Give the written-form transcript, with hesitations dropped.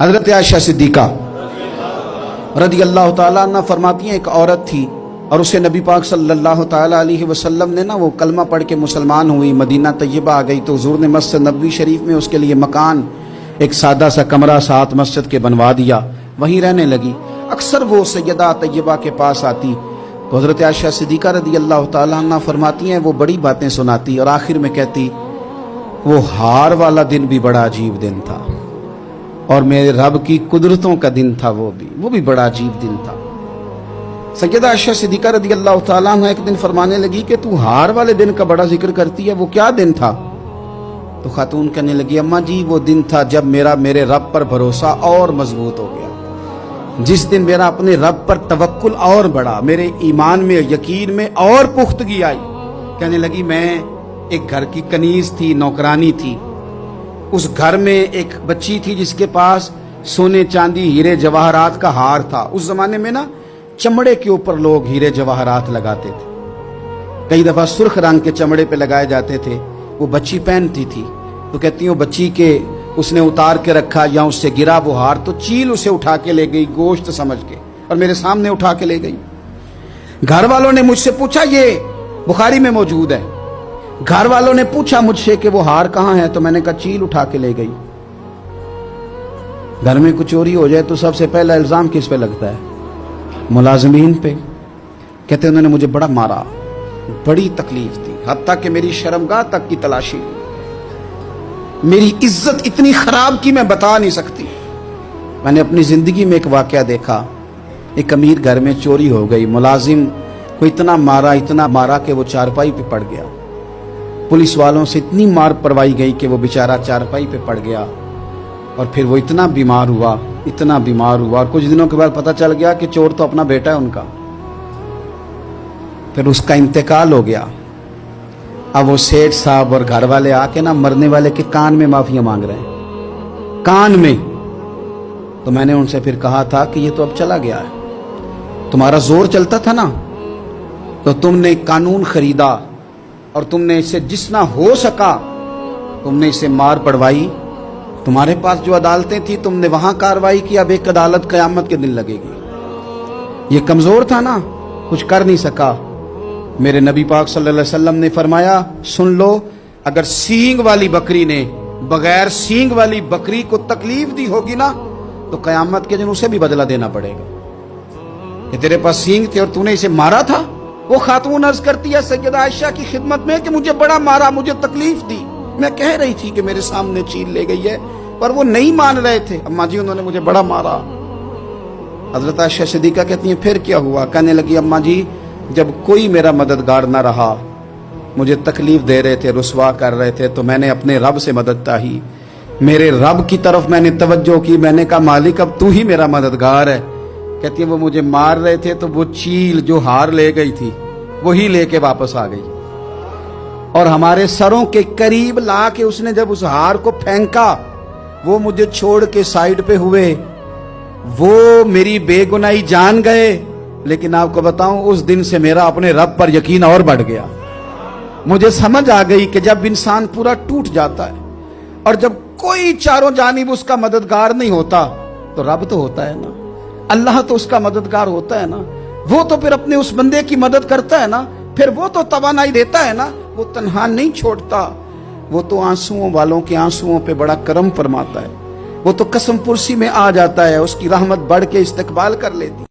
حضرت عائشہ صدیقہ رضی اللہ تعالیٰ عنہ فرماتی ہیں ایک عورت تھی اور اسے نبی پاک صلی اللہ تعالیٰ علیہ وسلم نے وہ کلمہ پڑھ کے مسلمان ہوئی، مدینہ طیبہ آ گئی تو حضور نے مسجد نبوی شریف میں اس کے لیے مکان، ایک سادہ سا کمرہ ساتھ مسجد کے بنوا دیا، وہیں رہنے لگی۔ اکثر وہ سیدہ طیبہ کے پاس آتی تو حضرت عائشہ صدیقہ رضی اللہ تعالیٰ عنہ فرماتی ہیں وہ بڑی باتیں سناتی اور آخر میں کہتی وہ ہار والا دن بھی بڑا عجیب دن تھا اور میرے رب کی قدرتوں کا دن تھا، وہ بھی بڑا عجیب دن تھا۔ سیدہ عائشہ صدیقہ رضی اللہ تعالیٰ عنہ ایک دن فرمانے لگی کہ تو ہار والے دن کا بڑا ذکر کرتی ہے، وہ کیا دن تھا؟ تو خاتون کہنے لگی اماں جی وہ دن تھا جب میرے رب پر بھروسہ اور مضبوط ہو گیا، جس دن میرا اپنے رب پر توکل اور بڑھا، میرے ایمان میں یقین میں اور پختگی آئی۔ کہنے لگی میں ایک گھر کی کنیز تھی، نوکرانی تھی، اس گھر میں ایک بچی تھی جس کے پاس سونے چاندی ہیرے جواہرات کا ہار تھا۔ اس زمانے میں چمڑے کے اوپر لوگ ہیرے جواہرات لگاتے تھے، کئی دفعہ سرخ رنگ کے چمڑے پہ لگائے جاتے تھے، وہ بچی پہنتی تھی تو کہتی ہوں بچی کے اس نے اتار کے رکھا یا اس سے گرا وہ ہار تو چیل اسے اٹھا کے لے گئی گوشت سمجھ کے اور میرے سامنے اٹھا کے لے گئی۔ گھر والوں نے مجھ سے پوچھا، یہ بخاری میں موجود ہے، گھر والوں نے پوچھا مجھ سے کہ وہ ہار کہاں ہے تو میں نے کہا چیل اٹھا کے لے گئی۔ گھر میں کچھ چوری ہو جائے تو سب سے پہلا الزام کس پہ لگتا ہے؟ ملازمین پہ۔ کہتے ہیں انہوں نے مجھے بڑا مارا، بڑی تکلیف تھی، حتیٰ کہ میری شرمگاہ تک کی تلاشی، میری عزت اتنی خراب کی میں بتا نہیں سکتی۔ میں نے اپنی زندگی میں ایک واقعہ دیکھا، ایک امیر گھر میں چوری ہو گئی، ملازم کو اتنا مارا کہ وہ چارپائی پہ پڑ گیا، پولیس والوں سے اتنی مار پروائی گئی کہ وہ بیچارہ چارپائی پہ پڑ گیا اور پھر وہ اتنا بیمار ہوا اور کچھ دنوں کے بعد پتہ چل گیا کہ چور تو اپنا بیٹا ہے ان کا، پھر اس کا انتقال ہو گیا۔ اب وہ سیٹھ صاحب اور گھر والے آ کے مرنے والے کے کان میں معافیاں مانگ رہے ہیں، کان میں۔ تو میں نے ان سے پھر کہا تھا کہ یہ تو اب چلا گیا ہے، تمہارا زور چلتا تھا نا تو تم نے قانون خریدا اور تم نے اسے جتنا ہو سکا تم نے اسے مار پڑوائی، تمہارے پاس جو عدالتیں تھی تم نے وہاں کاروائی کی، اب ایک عدالت قیامت کے دن لگے گی۔ یہ کمزور تھا نا، کچھ کر نہیں سکا۔ میرے نبی پاک صلی اللہ علیہ وسلم نے فرمایا سن لو، اگر سینگ والی بکری نے بغیر سینگ والی بکری کو تکلیف دی ہوگی نا تو قیامت کے دن اسے بھی بدلہ دینا پڑے گا کہ تیرے پاس سینگ تھے اور تو نے اسے مارا تھا۔ وہ خاتون عرض کرتی ہے سیدہ عائشہ کی خدمت میں کہ مجھے بڑا مارا، مجھے تکلیف دی، میں کہہ رہی تھی کہ میرے سامنے چیل لے گئی ہے پر وہ نہیں مان رہے تھے، اماں جی انہوں نے مجھے بڑا مارا۔ حضرت عائشہ صدیقہ کہتی ہیں پھر کیا ہوا؟ کہنے لگی اماں جی جب کوئی میرا مددگار نہ رہا، مجھے تکلیف دے رہے تھے، رسوا کر رہے تھے، تو میں نے اپنے رب سے مدد چاہی، میرے رب کی طرف میں نے توجہ کی، میں نے کہا مالک اب تو ہی میرا مددگار ہے۔ کہتی ہے وہ مجھے مار رہے تھے تو وہ چیل جو ہار لے گئی تھی وہی لے کے واپس آ گئی اور ہمارے سروں کے قریب لا کے اس نے جب اس ہار کو پھینکا وہ مجھے چھوڑ کے سائیڈ پہ ہوئے، وہ میری بے گناہی جان گئے، لیکن آپ کو بتاؤں اس دن سے میرا اپنے رب پر یقین اور بڑھ گیا۔ مجھے سمجھ آ گئی کہ جب انسان پورا ٹوٹ جاتا ہے اور جب کوئی چاروں جانب اس کا مددگار نہیں ہوتا تو رب تو ہوتا ہے نا، اللہ تو اس کا مددگار ہوتا ہے نا، وہ تو پھر اپنے اس بندے کی مدد کرتا ہے نا، پھر وہ تو توانائی دیتا ہے نا، وہ تنہا نہیں چھوڑتا، وہ تو آنسوؤں والوں کے آنسوؤں پہ بڑا کرم فرماتا ہے، وہ تو قسم پرسی میں آ جاتا ہے، اس کی رحمت بڑھ کے استقبال کر لیتی۔